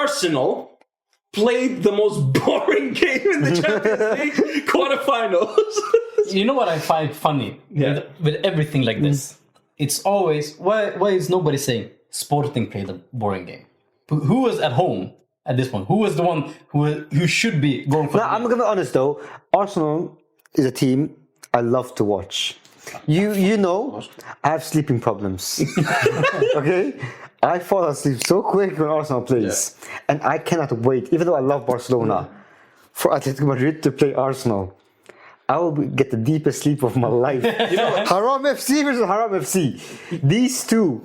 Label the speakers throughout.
Speaker 1: Arsenal played the most boring game in the Champions League quarterfinals.
Speaker 2: You know what I find funny with everything like this? It's always, why is nobody saying Sporting played a boring game? Who was at home at this point? Who was the one who should be going for
Speaker 3: I'm going to be honest though. Arsenal is a team I love to watch. You know, I have sleeping problems. Okay? I fall asleep so quick when Arsenal plays. Yeah. And I cannot wait, even though I love Barcelona, for Atletico Madrid to play Arsenal. I will get the deepest sleep of my life. You know, Haram FC versus Haram FC. These two,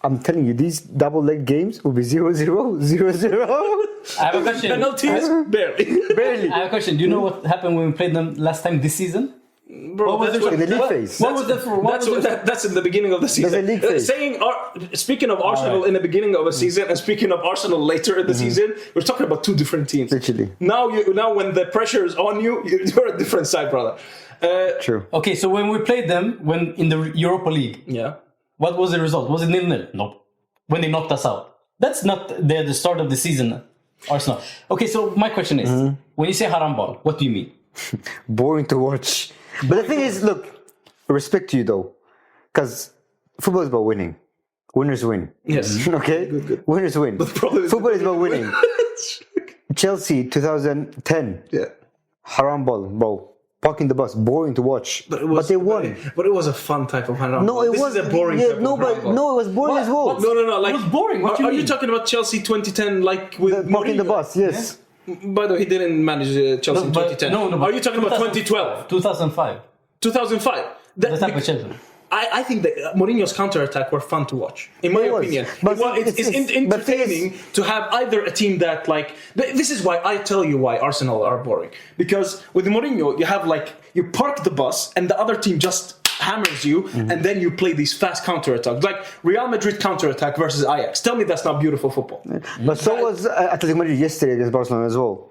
Speaker 3: I'm telling you, these double leg games will be 0-0, 0-0.
Speaker 2: I have a question.
Speaker 1: Penalties? Barely.
Speaker 2: I have a question. Do you know what happened when we played them last time this season?
Speaker 1: Bro,
Speaker 3: in the league phase.
Speaker 1: That's in the beginning of the season.
Speaker 3: That's the league phase.
Speaker 1: Speaking of Arsenal in the beginning of the season and speaking of Arsenal later in the season, we're talking about two different teams.
Speaker 3: Literally.
Speaker 1: Now when the pressure is on you, you're a different side, brother.
Speaker 3: True.
Speaker 2: Okay, so when we played them in the Europa League, what was the result? Was it 0-0? Nope. When they knocked us out. That's not the start of the season, Arsenal. Okay, so my question is, when you say haram ball, what do you mean?
Speaker 3: Boring to watch. But the thing is, look, respect to you though, because football is about winning. Winners win.
Speaker 1: Yes.
Speaker 3: Okay?
Speaker 1: Good.
Speaker 3: Winners win. Football is about winning. Chelsea, 2010.
Speaker 1: Yeah.
Speaker 3: Haram ball. Parking the bus. Boring to watch. But they won.
Speaker 1: But it was a fun type of haram
Speaker 3: No,
Speaker 1: ball.
Speaker 3: it was
Speaker 1: a boring type of haram ball.
Speaker 3: No, it was boring as well.
Speaker 1: No. Like,
Speaker 2: it was boring. What do you
Speaker 1: are
Speaker 2: mean?
Speaker 1: you talking about Chelsea 2010 like with
Speaker 3: Parking the
Speaker 1: Mourinho?
Speaker 3: bus, yes.
Speaker 2: Yeah.
Speaker 1: By the way, he didn't manage Chelsea in 2010.
Speaker 2: No,
Speaker 1: are you talking about 2012?
Speaker 2: 2005.
Speaker 1: 2005.
Speaker 2: The type of Chelsea.
Speaker 1: I think that Mourinho's counter-attack were fun to watch, in my opinion.
Speaker 3: But
Speaker 1: it's entertaining to have either a team that, like... This is why I tell you why Arsenal are boring. Because with Mourinho, you have, like... You park the bus, and the other team just hammers you, and then you play these fast counter-attacks. Like Real Madrid counter-attack versus Ajax. Tell me that's not beautiful football.
Speaker 3: But so was Atletico Madrid yesterday against Barcelona as well.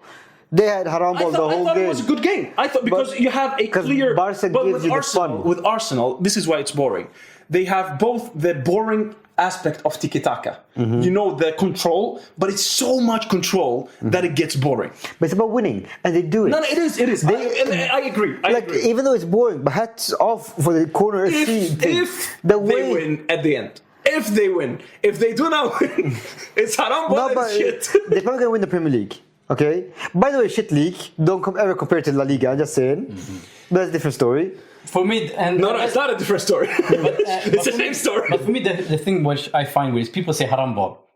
Speaker 3: They had haram ball the whole game.
Speaker 1: I thought it was a good game. I thought because you have a clear.
Speaker 3: Barca
Speaker 1: but
Speaker 3: gives you the fun.
Speaker 1: With Arsenal, this is why it's boring. They have both the boring aspect of tiki-taka. You know, the control, but it's so much control that it gets boring.
Speaker 3: But it's about winning, and they do it.
Speaker 1: No, it is. I agree. I agree.
Speaker 3: Even though it's boring, but hats off for the corner FC thing.
Speaker 1: If they win at the end. If they win. If they do not win, it's haram ball and shit.
Speaker 3: They're probably going to win the Premier League. Okay? By the way, shit league, don't ever compare it to La Liga, I'm just saying. But that's a different story.
Speaker 2: For me,
Speaker 1: No, it's not a different story. It's the same story.
Speaker 2: But for me, the thing which I find weird is people say haram ball.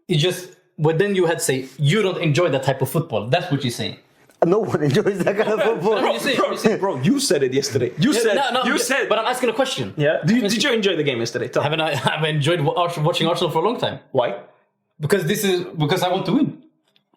Speaker 2: It's just, but then you had to say, you don't enjoy that type of football. That's what you're saying.
Speaker 3: No one enjoys that kind of football.
Speaker 1: Bro, you said it yesterday. You said.
Speaker 2: But I'm asking a question.
Speaker 1: Yeah. Did you enjoy the game yesterday?
Speaker 2: I've enjoyed watching Arsenal for a long time.
Speaker 1: Why?
Speaker 2: Because I want to win.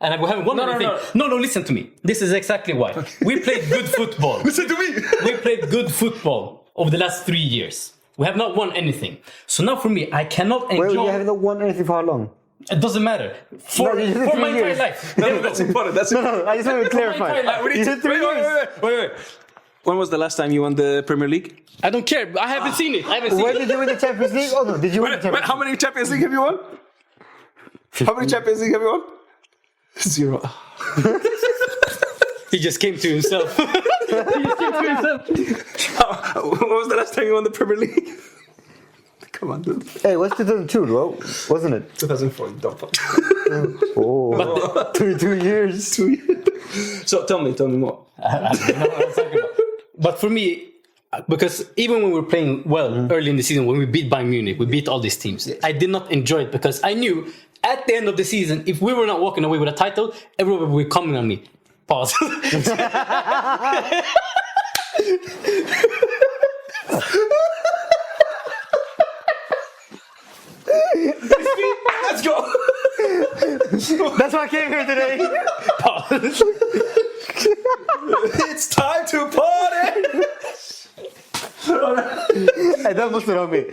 Speaker 2: And we haven't won anything. No, listen to me. This is exactly why. We played good football.
Speaker 1: Listen to me.
Speaker 2: We played good football over the last 3 years. We have not won anything. So now for me, I cannot enjoy...
Speaker 3: Well, you have not won anything for how long?
Speaker 2: It doesn't matter. For my entire life.
Speaker 1: No, that's important.
Speaker 3: No, I just want to clarify.
Speaker 1: Wait. When was the last time you won the Premier League?
Speaker 2: I don't care. I haven't seen it.
Speaker 3: When did you win the Champions League? Oh no, did you win the Champions League?
Speaker 1: How many Champions League have you won?
Speaker 3: 15.
Speaker 1: How many Champions League have you won? 0.
Speaker 2: He just came to himself.
Speaker 1: When was the last time you won the Premier League? Come on, dude.
Speaker 3: Hey, what's 2002, bro? Wasn't it?
Speaker 1: 2004, you dumb fuck.
Speaker 3: Oh, 22 years.
Speaker 1: 2 years. So tell me more.
Speaker 2: I don't know what I'm talking about. But for me, because even when we were playing well early in the season, when we beat Bayern Munich, we beat all these teams, yes. I did not enjoy it because I knew at the end of the season, if we were not walking away with a title, everyone would be coming on me. Pause.
Speaker 1: Let's go.
Speaker 3: That's why I came here today.
Speaker 2: Pause.
Speaker 1: It's time to party.
Speaker 3: Hey, that must have me.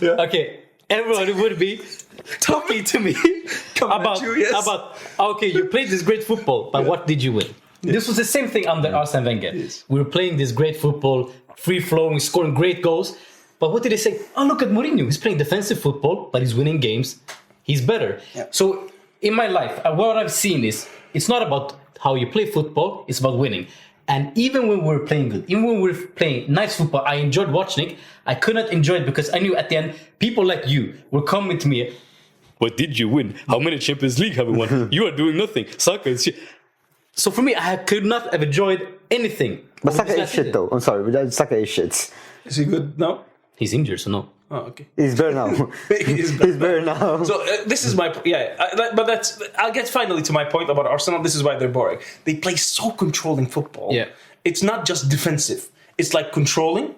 Speaker 1: Yeah.
Speaker 2: Okay, everyone would be talking to me about, okay, you played this great football, but what did you win? Yes. This was the same thing under Arsene Wenger. Yes. We were playing this great football, free-flowing, scoring great goals. But what did they say? Oh, look at Mourinho. He's playing defensive football, but he's winning games. He's better. Yeah. So in my life, what I've seen is it's not about how you play football, it's about winning. And even when we're playing good, even when we're playing nice football, I enjoyed watching it. I could not enjoy it because I knew at the end, people like you were coming to me, what did you win? How many Champions League have you won? You are doing nothing. Soccer is shit. So for me, could not have enjoyed anything.
Speaker 3: But Saka is shit though. I'm sorry, but Saka is shit.
Speaker 1: Is he good now?
Speaker 2: He's injured, so no.
Speaker 1: Oh, okay.
Speaker 3: He's better now. He's better now.
Speaker 1: So this is my but that's. I'll get finally to my point about Arsenal. This is why they're boring. They play so controlling football.
Speaker 2: Yeah.
Speaker 1: It's not just defensive. It's like controlling.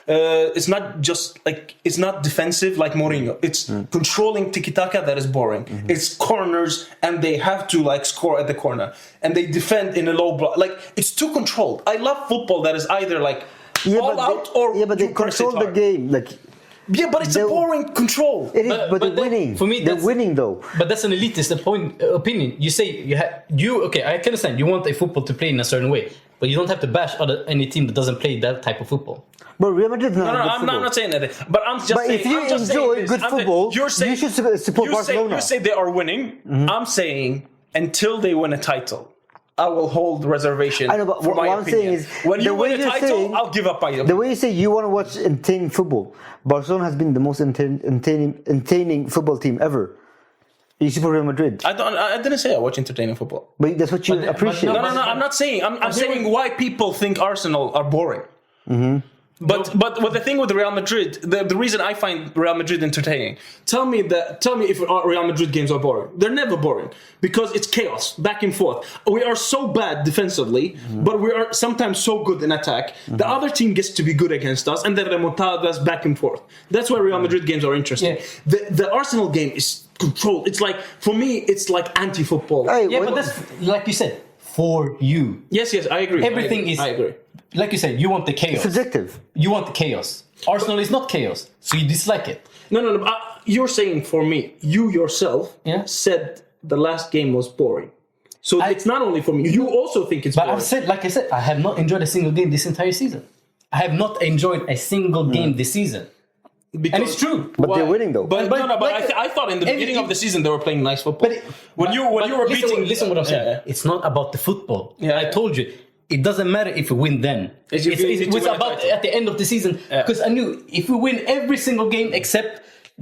Speaker 1: It's not just like it's not defensive like Mourinho. It's controlling tiki-taka that is boring. It's corners and they have to like score at the corner and they defend in a low block. Like it's too controlled. I love football that is either like all out or
Speaker 3: but they
Speaker 1: you press it
Speaker 3: control the
Speaker 1: hard.
Speaker 3: game. Like
Speaker 1: Yeah, but it's a boring control.
Speaker 3: it is, but they're
Speaker 2: then,
Speaker 3: winning.
Speaker 2: for me,
Speaker 3: they're
Speaker 2: that's-
Speaker 3: winning though.
Speaker 2: But that's an elitist opinion. You say okay, I can understand. You want a football to play in a certain way, but you don't have to bash any team that doesn't play that type of football.
Speaker 3: But Real Madrid is not
Speaker 1: No,
Speaker 3: good
Speaker 1: I'm
Speaker 3: football.
Speaker 1: not saying that. But I'm just
Speaker 3: But
Speaker 1: saying.
Speaker 3: if you
Speaker 1: I'm just
Speaker 3: enjoy
Speaker 1: saying this.
Speaker 3: good
Speaker 1: I'm saying-
Speaker 3: football,
Speaker 1: you're saying,
Speaker 3: you should support Barcelona.
Speaker 1: You say they are winning. I'm saying until they win a title, I will hold reservation.
Speaker 3: I know, but
Speaker 1: for
Speaker 3: what
Speaker 1: my
Speaker 3: I'm saying
Speaker 1: opinion.
Speaker 3: is,
Speaker 1: when
Speaker 3: the
Speaker 1: you
Speaker 3: way
Speaker 1: win a
Speaker 3: you're
Speaker 1: title,
Speaker 3: saying-
Speaker 1: I'll give up my
Speaker 3: The way you say you want to watch entertaining football, Barcelona has been the most entertaining football team ever. You support Real Madrid,
Speaker 1: I didn't say I watch entertaining football.
Speaker 3: but that's what you appreciate.
Speaker 1: No, I'm not saying. I'm saying why people think Arsenal are boring. But what the thing with Real Madrid, the reason I find Real Madrid entertaining. Tell me if Real Madrid games are boring. They're never boring because it's chaos back and forth. We are so bad defensively, but we are sometimes so good in attack. The other team gets to be good against us, and then remontadas back and forth. That's why Real Madrid games are interesting.
Speaker 2: Yeah.
Speaker 1: The Arsenal game is controlled. It's like for me, it's like anti-football.
Speaker 3: Hey,
Speaker 2: Yeah,
Speaker 3: what-
Speaker 2: but that's like you said, for you.
Speaker 1: Yes, I agree.
Speaker 2: Everything
Speaker 1: I agree.
Speaker 2: like you said, you want the chaos.
Speaker 3: subjective.
Speaker 2: You want the chaos. Arsenal is not chaos, so you dislike it.
Speaker 1: No. You're saying for me, you yourself
Speaker 2: Yeah.
Speaker 1: said the last game was boring. So it's not only for me. You also think it's
Speaker 2: But
Speaker 1: boring.
Speaker 2: I've said, like I said, I have not enjoyed a single game this entire season. I have not enjoyed a single game this season.
Speaker 1: Because,
Speaker 2: And it's true.
Speaker 3: But they're winning though.
Speaker 1: But I thought in the beginning of the season they were playing nice football. When you were beating,
Speaker 2: listen what I'm saying.
Speaker 1: Yeah.
Speaker 2: It's not about the football.
Speaker 1: Yeah,
Speaker 2: I
Speaker 1: yeah.
Speaker 2: told you. It doesn't matter if we win then.
Speaker 1: It's if you need
Speaker 2: It
Speaker 1: to
Speaker 2: was
Speaker 1: win a
Speaker 2: about
Speaker 1: title.
Speaker 2: at the end of the season because I knew if we win every single game except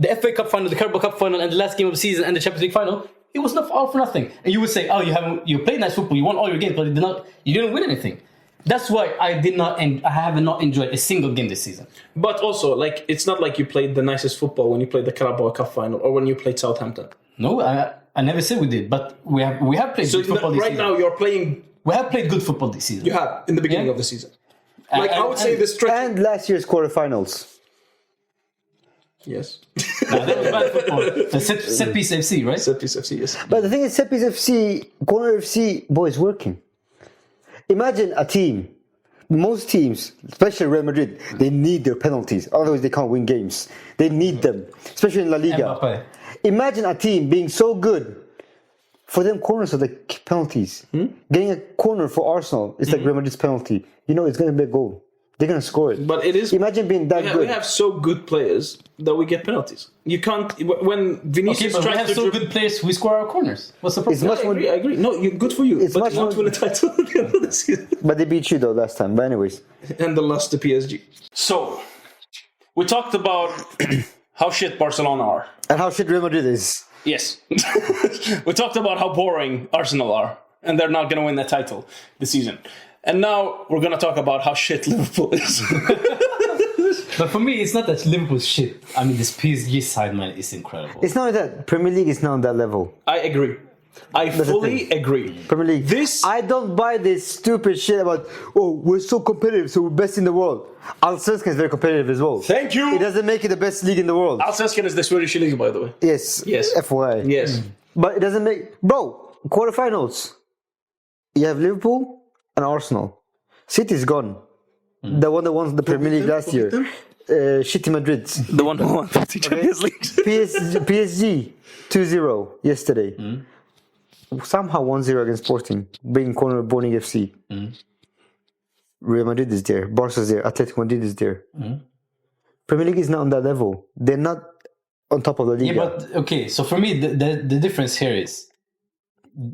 Speaker 2: the FA Cup final, the Carabao Cup final, and the last game of the season and the Champions League final, it was not all for nothing. And you would say, "Oh, you played nice football, you won all your games, but you didn't win anything." That's why I have not enjoyed a single game this season.
Speaker 1: But also, like it's not like you played the nicest football when you played the Carabao Cup final or when you played Southampton.
Speaker 2: No, I never said we did, but we have played
Speaker 1: So
Speaker 2: good football this
Speaker 1: right
Speaker 2: season.
Speaker 1: now you're playing.
Speaker 2: We have played good football this season.
Speaker 1: You have in the beginning
Speaker 2: Yeah.
Speaker 1: of the season. Like I would say
Speaker 2: and-
Speaker 1: the stretch.
Speaker 3: And last year's quarterfinals.
Speaker 1: Yes.
Speaker 2: Nah, that was bad football. The set piece FC, right?
Speaker 1: Set piece FC. Yes.
Speaker 3: But the thing is, Seppi's FC, Corner FC, boys working. Imagine a team. Most teams, especially Real Madrid, they need their penalties. Otherwise, they can't win games. They need them, especially in La Liga.
Speaker 2: Mbappe.
Speaker 3: Imagine a team being so good. For them, corners are like penalties. Getting a corner for Arsenal is like Real Madrid's penalty. You know, it's going to be a goal. They're going to score it.
Speaker 1: But it is.
Speaker 3: Imagine being that
Speaker 1: We
Speaker 3: good.
Speaker 1: have so good players that we get penalties. You can't when
Speaker 2: Okay,
Speaker 1: Vinicius
Speaker 2: but we
Speaker 1: tries
Speaker 2: have
Speaker 1: to
Speaker 2: so
Speaker 1: dribble-
Speaker 2: good players who score our corners. What's the problem?
Speaker 3: It's much
Speaker 1: I
Speaker 3: more,
Speaker 1: agree. No, good for you.
Speaker 3: It's
Speaker 1: but
Speaker 3: much
Speaker 1: you won't
Speaker 3: more-
Speaker 1: win a title at the end of the season.
Speaker 3: but they beat you though last time. But anyways,
Speaker 1: And the loss to PSG. So, we talked about how shit Barcelona are.
Speaker 3: and how shit Real Madrid is.
Speaker 1: Yes. We talked about how boring Arsenal are. And they're not going to win the title this season. And now we're going to talk about how shit Liverpool is.
Speaker 2: But for me, it's not that Liverpool's shit. I mean, this PSG side, man, is incredible.
Speaker 3: It's not that Premier League is not on that level.
Speaker 1: I agree. I
Speaker 3: the
Speaker 1: fully agree.
Speaker 3: Premier League.
Speaker 1: This-
Speaker 3: I don't buy this stupid shit about we're so competitive, so we're best in the world. Allsvenskan is very competitive as well.
Speaker 1: Thank you.
Speaker 3: It doesn't make it the best league in the world.
Speaker 1: Allsvenskan is the Swedish league, by the way.
Speaker 3: Yes.
Speaker 1: Yes.
Speaker 3: FYI.
Speaker 1: Yes.
Speaker 3: But it doesn't make quarterfinals. You have Liverpool and Arsenal. City's gone. The one that won the Premier League last year. Shitty Madrid.
Speaker 1: The one who won the Champions League.
Speaker 3: PSG 2-0 yesterday. Somehow 1-0 against Sporting, being corner of Boning FC. Real Madrid is there, Barca's there, Atletico Madrid is there. Premier League is not on that level. They're not on top of the league.
Speaker 2: Yeah, but okay. So for me, the difference here is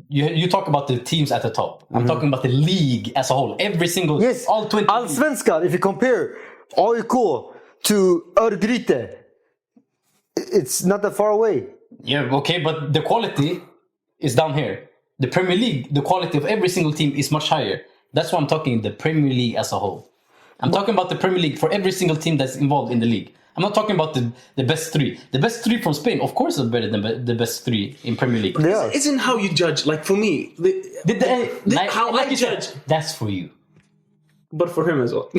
Speaker 2: you talk about the teams at the top. I'm talking about the league as a whole. Every single
Speaker 3: Yes,
Speaker 2: all 20.
Speaker 3: Allsvenskan, if you compare AIK to Örgryte, it's not that far away.
Speaker 2: Yeah, okay, but the quality is down here. The Premier League, the quality of every single team is much higher. That's why I'm talking the Premier League as a whole. I'm talking about the Premier League for every single team that's involved in the league. I'm not talking about the best three. The best three from Spain, of course, are better than the best three in Premier League.
Speaker 3: They are.
Speaker 1: Isn't how you judge, like for me, how I
Speaker 2: you
Speaker 1: judge,
Speaker 2: said, that's for you.
Speaker 1: but for him as well.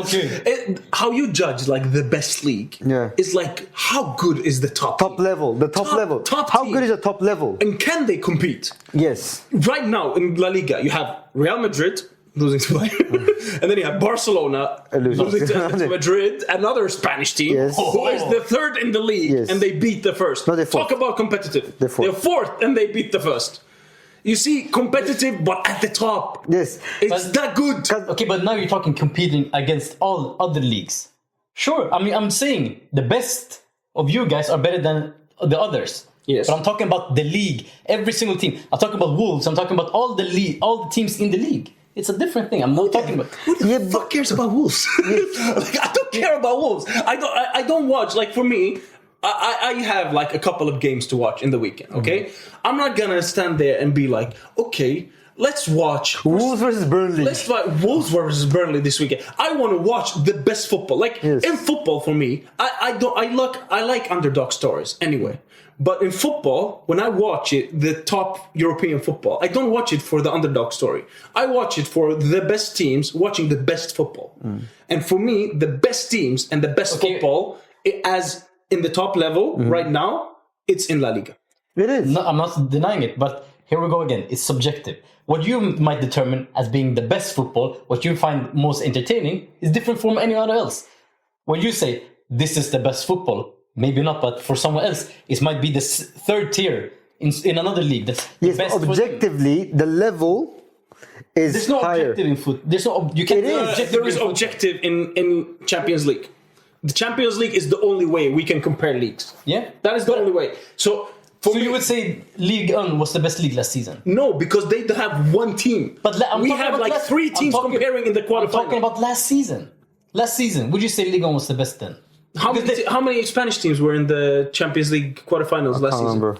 Speaker 2: Okay.
Speaker 1: How you judge like the best league is like how good is the top team?
Speaker 3: Level, the top level.
Speaker 1: top
Speaker 3: How
Speaker 1: team.
Speaker 3: good is the top level?
Speaker 1: And can they compete?
Speaker 3: Yes.
Speaker 1: Right now in La Liga, you have Real Madrid losing to Bayern, and then you have Barcelona losing to Madrid, another Spanish team
Speaker 3: Yes.
Speaker 1: who is the third in the league,
Speaker 3: Yes.
Speaker 1: and they beat the first.
Speaker 3: No, they're fourth.
Speaker 1: Talk about competitive.
Speaker 3: They're fourth.
Speaker 1: They're fourth, and they beat the first. You see, competitive, but at the top.
Speaker 3: Yes.
Speaker 1: It's that good.
Speaker 2: Okay, but now you're talking competing against all other leagues. Sure, I mean, I'm saying the best of you guys are better than the others.
Speaker 1: Yes.
Speaker 2: But I'm talking about the league, every single team. I'm talking about Wolves. I'm talking about all the teams in the league. It's a different thing. I'm not talking about.
Speaker 1: Who the fuck cares about Wolves? Like, I don't care about Wolves. I don't watch. Like for me, I have like a couple of games to watch in the weekend. Okay, I'm not gonna stand there and be like, okay, let's watch
Speaker 3: Wolves versus Burnley.
Speaker 1: Let's watch Wolves versus Burnley this weekend. I want to watch the best football. Like in football, for me, I like underdog stories anyway. But in football, when I watch it, the top European football, I don't watch it for the underdog story. I watch it for the best teams watching the best football. And for me, the best teams and the best football, as in the top level right now, it's in La Liga.
Speaker 3: It is.
Speaker 2: No, I'm not denying it, but here we go again. It's subjective. What you might determine as being the best football, what you find most entertaining, is different from anyone else. When you say this is the best football, maybe not, but for someone else, it might be the third tier in another league. That's the
Speaker 3: Yes,
Speaker 2: best
Speaker 3: objectively, the level is
Speaker 2: There's no
Speaker 3: higher.
Speaker 2: objective in foot. There's no. You can't.
Speaker 1: There is objective in Champions League. The Champions League is the only way we can compare leagues.
Speaker 2: Yeah,
Speaker 1: That is the only way. So
Speaker 2: So you would say Ligue 1 was the best league last season?
Speaker 1: No, because they have one team.
Speaker 2: But
Speaker 1: we have like three teams comparing in the quarterfinals.
Speaker 2: I'm talking about last season. Last season, would you say Ligue 1 was the best then?
Speaker 1: How many Spanish teams were in the Champions League quarterfinals last season?
Speaker 3: remember.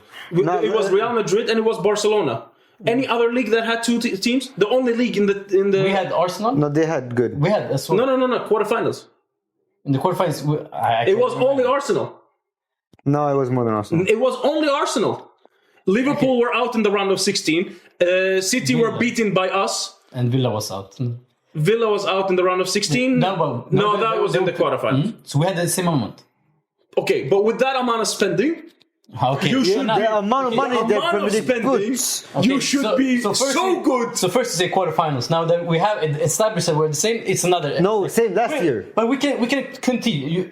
Speaker 1: It was Real Madrid and it was Barcelona. Any other league that had two teams? The only league in the
Speaker 2: We had Arsenal.
Speaker 3: No, they had good.
Speaker 2: We had as well.
Speaker 1: No, quarterfinals.
Speaker 2: In the quarterfinals,
Speaker 1: It was only Arsenal.
Speaker 3: No, it was more than Arsenal.
Speaker 1: It was only Arsenal. Liverpool were out in the round of 16. City were beaten by us.
Speaker 2: and Villa was out.
Speaker 1: Villa was out in the round of 16.
Speaker 2: No,
Speaker 1: that was in the quarterfinals.
Speaker 2: So we had the same amount.
Speaker 1: Okay, but with that amount of spending,
Speaker 2: Okay.
Speaker 1: you should
Speaker 3: The amount of money that
Speaker 1: amount
Speaker 3: Premier
Speaker 1: of
Speaker 3: League
Speaker 1: spending,
Speaker 3: puts.
Speaker 1: you should be so good.
Speaker 2: So first to say quarterfinals. Now that we have it established that we're the same, it's another.
Speaker 3: No, same last year.
Speaker 2: But we can continue.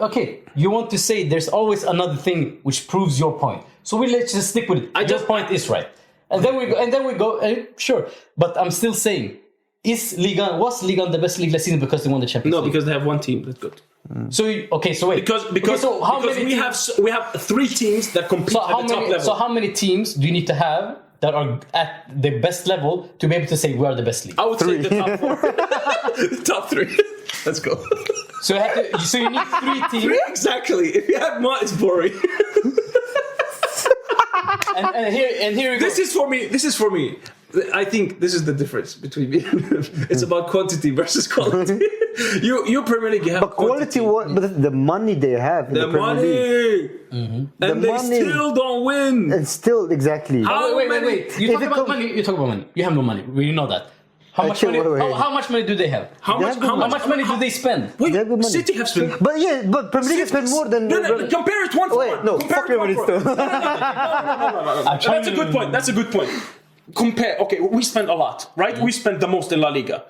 Speaker 2: You want to say there's always another thing which proves your point. So let's just stick with it. Your point is right. And then we go. Sure, but I'm still saying, was Ligue 1 the best league last season because they won the Champions
Speaker 1: No,
Speaker 2: League?
Speaker 1: because they have one team that's good.
Speaker 2: So wait.
Speaker 1: Because
Speaker 2: so how many
Speaker 1: we have three teams that compete at the top level.
Speaker 2: So how many teams do you need to have that are at the best level to be able to say we are the best league?
Speaker 1: I would say the top four. The top three. Let's go.
Speaker 2: So you need three teams.
Speaker 1: Exactly. If you have more, it's boring.
Speaker 2: and here we go.
Speaker 1: This is for me. I think this is the difference between me and him. It's about quantity versus quality. you Premier League, you have
Speaker 3: But quality, but the money they have in the Premier
Speaker 1: money,
Speaker 3: League.
Speaker 1: and
Speaker 3: The
Speaker 1: they
Speaker 3: money.
Speaker 1: still don't win.
Speaker 3: And still, exactly.
Speaker 2: Wait. You talk about money. You talk about money. You have no money. We know that. How much money? How much money do they have?
Speaker 1: How much
Speaker 2: money do they spend?
Speaker 1: Wait,
Speaker 3: They have good money.
Speaker 1: City have spent.
Speaker 3: But Premier League has spent more than.
Speaker 1: No, compare it one for
Speaker 3: Wait,
Speaker 1: one.
Speaker 3: no,
Speaker 1: Compare
Speaker 3: fuck
Speaker 1: it
Speaker 3: your
Speaker 1: one
Speaker 3: money
Speaker 1: for one.
Speaker 3: still.
Speaker 1: No. That's a good point. That's a good point. Compare. Okay, we spent a lot, right? We spent the most in La Liga.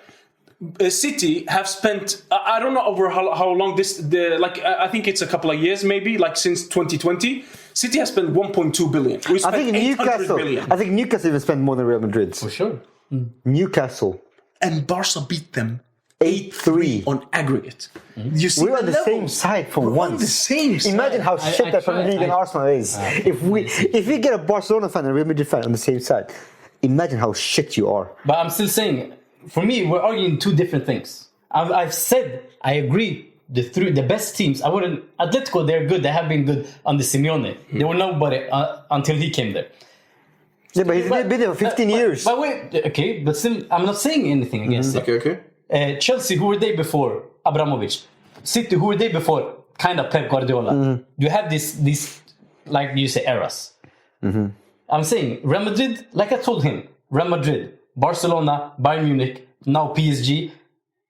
Speaker 1: City have spent. I don't know over how long I think it's a couple of years, maybe like since 2020. City has spent 1.2 billion. We spent
Speaker 3: I think
Speaker 1: 800 million.
Speaker 3: I think Newcastle even spent more than Real Madrid.
Speaker 2: For sure.
Speaker 3: Newcastle.
Speaker 1: And Barca beat them
Speaker 3: 8-3
Speaker 1: on aggregate. You see
Speaker 3: We're on the
Speaker 1: level?
Speaker 3: same side for
Speaker 1: We're
Speaker 3: once.
Speaker 1: on the same side.
Speaker 3: Imagine how shit that Premier League and Arsenal is. If we get a Barcelona fan and a Real Madrid fan on the same side, imagine how shit you are.
Speaker 2: But I'm still saying, for me, we're arguing two different things. I've said I agree. The best teams, Atletico, they're good. They have been good under Simeone. They were nobody until he came there.
Speaker 3: Yeah, but he's been there for 15 years.
Speaker 2: But wait, okay, but still, I'm not saying anything against it.
Speaker 1: Okay.
Speaker 2: Chelsea, who were they before Abramovich? City, who were they before? Kind of Pep Guardiola. You have these, like you say, eras. I'm saying Real Madrid, like I told him, Real Madrid, Barcelona, Bayern Munich, now PSG,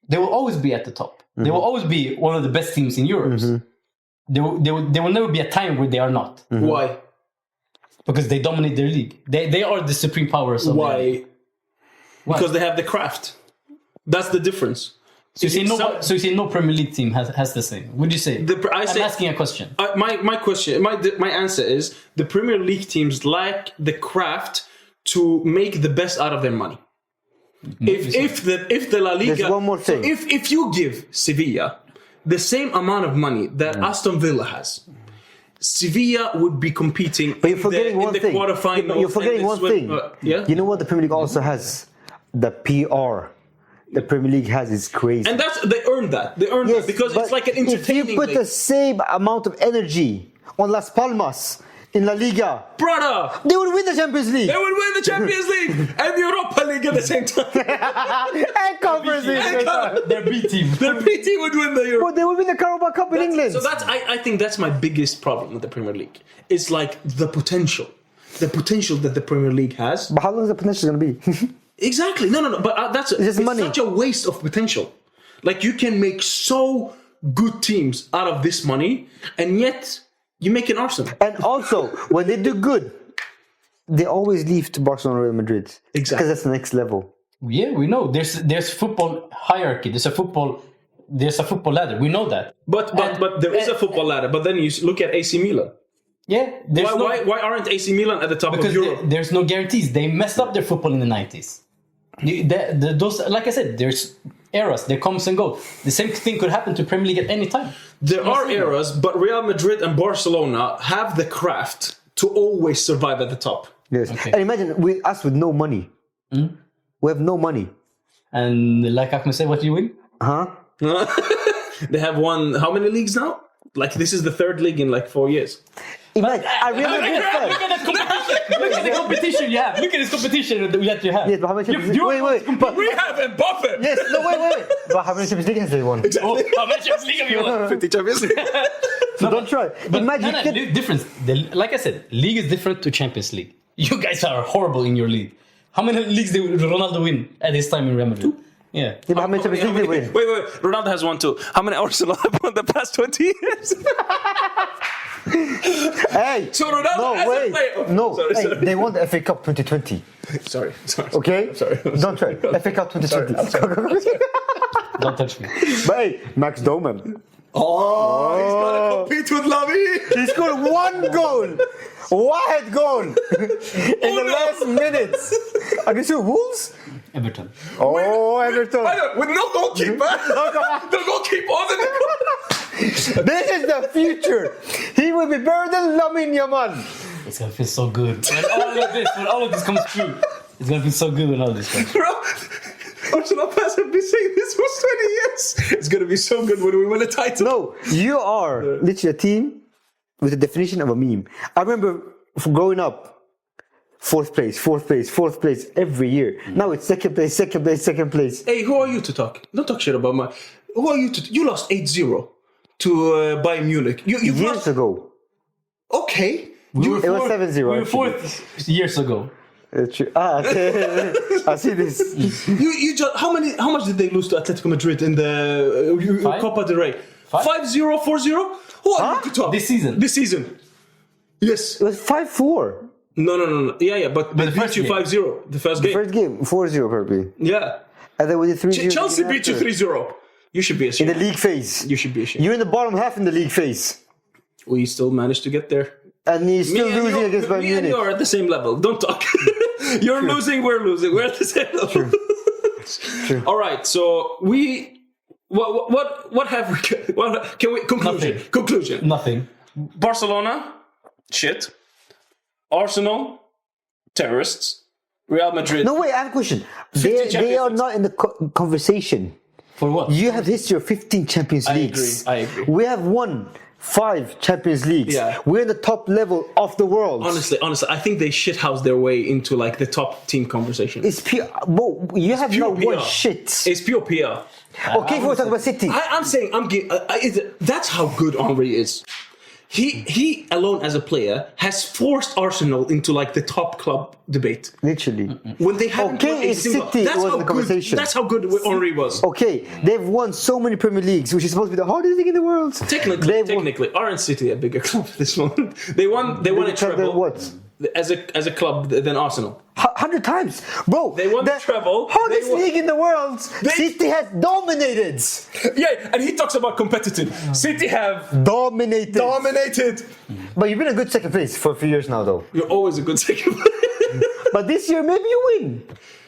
Speaker 2: they will always be at the top. They will always be one of the best teams in Europe. There will never be a time where they are not.
Speaker 1: Why?
Speaker 2: Because they dominate their league. They are the supreme powers of their league.
Speaker 1: Why? Because they have the craft. That's the difference.
Speaker 2: So you say no Premier League team has the same. Would you say? I'm asking a question.
Speaker 1: My answer is the Premier League teams lack the craft to make the best out of their money. If the La Liga,
Speaker 3: there's one more thing.
Speaker 1: So if you give Sevilla the same amount of money that Aston Villa has, Sevilla would be competing
Speaker 3: But you're forgetting one thing.
Speaker 1: quarterfinals.
Speaker 3: You're forgetting one thing.
Speaker 1: Yeah.
Speaker 3: You know what the Premier League also has? The PR. The Premier League has is crazy.
Speaker 1: And they earned that. They earned that because it's like an entertaining
Speaker 3: If you put
Speaker 1: league.
Speaker 3: the same amount of energy on Las Palmas in La Liga,
Speaker 1: Brother,
Speaker 3: they would win the Champions League.
Speaker 1: they would win the Champions League and the Europa League at the same time.
Speaker 3: And Conference League.
Speaker 2: Their B team.
Speaker 1: Their PT would win the Europa.
Speaker 3: But they would win the Carabao Cup in England.
Speaker 1: So I think that's my biggest problem with the Premier League. It's like the potential that the Premier League has.
Speaker 3: But how long is the potential going to be?
Speaker 1: Exactly. No. But it's
Speaker 3: money.
Speaker 1: such a waste of potential. Like you can make so good teams out of this money, and yet you make an Arsenal.
Speaker 3: And also, when they do good, they always leave to Barcelona or Real Madrid.
Speaker 1: Exactly.
Speaker 3: Because that's the next level.
Speaker 2: Yeah, we know. There's football hierarchy. There's a football ladder. We know that.
Speaker 1: But there is a football ladder. But then you look at AC Milan.
Speaker 2: Yeah.
Speaker 1: Why aren't AC Milan at the top of Europe?
Speaker 2: There's no guarantees. They messed up their football in the 90s. Those, like I said, there's eras. There comes and go. The same thing could happen to Premier League at any time.
Speaker 1: There are eras, but Real Madrid and Barcelona have the craft to always survive at the top.
Speaker 3: Yes.
Speaker 2: Okay.
Speaker 3: And imagine with us with no money. We have no money.
Speaker 2: And like Ahmed said, what do you win?
Speaker 3: Huh?
Speaker 1: They have won how many leagues now? Like this is the third league in like 4 years.
Speaker 3: Imagine, I really
Speaker 2: Look at the competition you have. Look at this competition that you have.
Speaker 3: Yes, but how many Champions League? Wait. But,
Speaker 1: We have Mbappe.
Speaker 3: yes, no, wait. But how many Champions League has they won?
Speaker 2: Oh, how much Champions League have you won?
Speaker 1: 50 Champions League.
Speaker 3: So don't try. Imagine.
Speaker 2: Difference. Like I said, league is different to Champions League. You guys are horrible in your league. How many leagues did Ronaldo win at this time in Real Madrid? Yeah.
Speaker 3: Yeah, but how many Champions League they win?
Speaker 1: Wait. Ronaldo has won too. How many Arsenal have won the past 20 years?
Speaker 3: Hey!
Speaker 1: So Ronaldo as a player.
Speaker 3: No,
Speaker 1: Sorry.
Speaker 3: they won the FA Cup 2020.
Speaker 1: Sorry.
Speaker 3: Okay?
Speaker 1: Sorry.
Speaker 3: Don't try. FA Cup 2020.
Speaker 2: Don't touch me.
Speaker 3: But hey, Max Doman.
Speaker 1: Oh, he's gonna compete with Lavi.
Speaker 3: He scored one goal. One goal in the last minutes against who? Wolves?
Speaker 2: Everton.
Speaker 3: Oh, Everton.
Speaker 1: With no goalkeeper. The goalkeeper on the
Speaker 3: This is the future. He will be better than Lamine Yamal.
Speaker 2: It's gonna feel so good when all of this comes true. It's gonna feel so good when all this comes true.
Speaker 1: Arsenal fans have been saying this for 20 years. It's gonna be so good when we win a title.
Speaker 3: No, you are literally a team with the definition of a meme. I remember growing up, fourth place every year. Now it's second place.
Speaker 1: Hey, who are you to talk? Don't talk shit about my. Who are you to? You lost 8-0 to Bayern Munich. You've
Speaker 3: Years
Speaker 1: lost.
Speaker 3: ago.
Speaker 1: Okay.
Speaker 3: It was 7-0.
Speaker 2: We were
Speaker 3: actually.
Speaker 2: fourth years ago.
Speaker 3: True. Okay. I see this.
Speaker 1: You just how much did they lose to Atletico Madrid in the Copa del Rey? 5-0, 4-0? Who are you to talk?
Speaker 2: This season.
Speaker 1: Yes.
Speaker 3: It was 5-4.
Speaker 1: No. Yeah, but they
Speaker 2: the
Speaker 1: beat
Speaker 2: first
Speaker 1: you
Speaker 2: game.
Speaker 1: 5-0 the first game.
Speaker 3: First game, 4-0 probably.
Speaker 1: Yeah.
Speaker 3: And then with the 3-0.
Speaker 1: Chelsea beat you 3-0. You should be
Speaker 3: In
Speaker 1: ashamed.
Speaker 3: the league phase.
Speaker 1: You should be ashamed.
Speaker 3: You're in the bottom half in the league phase.
Speaker 1: We still managed to get there.
Speaker 3: And you're still losing against Bayern
Speaker 1: Me and
Speaker 3: Munich.
Speaker 1: you are at the same level. Don't talk. You're losing, we're losing. We're at the same level.
Speaker 3: True.
Speaker 1: All right, so we What have we? What can we conclusion?
Speaker 2: Nothing.
Speaker 1: Conclusion.
Speaker 2: Nothing.
Speaker 1: Barcelona, shit. Arsenal, terrorists. Real Madrid.
Speaker 3: No, wait, I have a question.
Speaker 1: 15
Speaker 3: They are
Speaker 1: Champions
Speaker 3: not in the conversation.
Speaker 2: For what?
Speaker 3: You have history of 15 Champions
Speaker 1: I
Speaker 3: Leagues.
Speaker 1: agree.
Speaker 3: We have won 5 Champions Leagues.
Speaker 1: Yeah.
Speaker 3: We're in the top level of the world.
Speaker 1: Honestly, I think they shithouse their way into like the top team conversation.
Speaker 3: It's pure. Bro, you have
Speaker 1: pure
Speaker 3: not won
Speaker 1: PR.
Speaker 3: shit.
Speaker 1: It's pure PR.
Speaker 3: Okay, if we're talking about City.
Speaker 1: I'm saying that's how good Henry is. He alone as a player has forced Arsenal into like the top club debate.
Speaker 3: Literally.
Speaker 1: When they haven't
Speaker 3: Okay,
Speaker 1: won a
Speaker 3: it's
Speaker 1: single-
Speaker 3: City
Speaker 1: that's
Speaker 3: was
Speaker 1: how
Speaker 3: in the conversation.
Speaker 1: That's how good Henry was.
Speaker 3: Okay, they've won so many Premier Leagues, which is supposed to be the hardest league in the world.
Speaker 1: Technically, aren't City a bigger club at this moment? They won a treble.
Speaker 3: What?
Speaker 1: As a club than Arsenal.
Speaker 3: 100 times, bro.
Speaker 1: They won the treble.
Speaker 3: Hardest
Speaker 1: They won-
Speaker 3: league in the world. City has dominated.
Speaker 1: Yeah, and he talks about competitive. City have dominated.
Speaker 3: But you've been a good second place for a few years now, though.
Speaker 1: You're always a good second.
Speaker 3: But this year, maybe you win.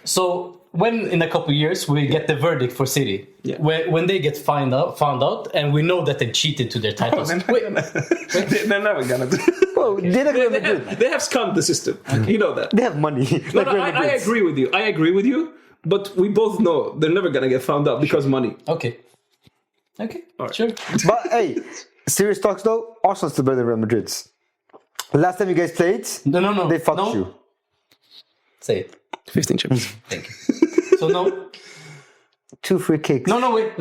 Speaker 2: So when in a couple of years we get the verdict for City,
Speaker 1: Yeah.
Speaker 2: when they get found out, and we know that they cheated to their titles.
Speaker 1: They're never gonna do.
Speaker 3: Bro, they're not gonna do.
Speaker 1: They have scummed the system. You know that.
Speaker 3: They have money.
Speaker 1: No, I agree with you. But we both know they're never gonna get found out because money.
Speaker 2: Okay, sure.
Speaker 3: But hey, serious talks though, Arsenal's still better than Real Madrid's. The last time you guys played,
Speaker 2: No.
Speaker 3: they fucked
Speaker 2: No.
Speaker 3: you.
Speaker 2: Say it.
Speaker 1: 15 champions.
Speaker 2: Thank you. So no,
Speaker 3: 2 free kicks.
Speaker 2: no, wait.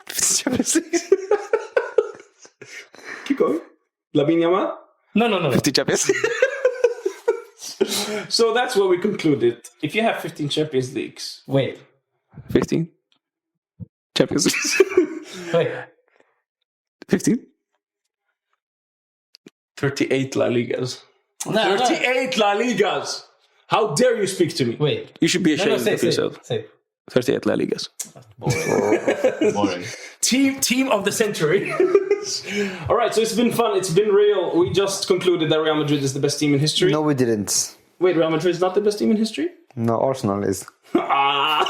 Speaker 1: 15 champions. Keep going. Lamine Yamal.
Speaker 2: No.
Speaker 1: 15 champions. So that's what we concluded. If you have 15 Champions Leagues,
Speaker 2: Wait.
Speaker 1: 15 Champions Leagues.
Speaker 2: Wait.
Speaker 1: 15? 38 La Ligas.
Speaker 2: No.
Speaker 1: 38 La Ligas! How dare you speak to me?
Speaker 2: Wait.
Speaker 1: You should be ashamed
Speaker 2: Say
Speaker 1: of yourself.
Speaker 2: Say.
Speaker 1: 38 La Ligas.
Speaker 2: Boring.
Speaker 1: Team of the century. All right, so it's been fun. It's been real. We just concluded that Real Madrid is the best team in history.
Speaker 3: No, we didn't.
Speaker 1: Wait, Real Madrid is not the best team in history?
Speaker 3: No, Arsenal is.
Speaker 1: Ah.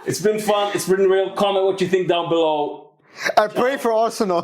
Speaker 1: It's been fun. It's been real. Comment what you think down below.
Speaker 3: I pray for Arsenal.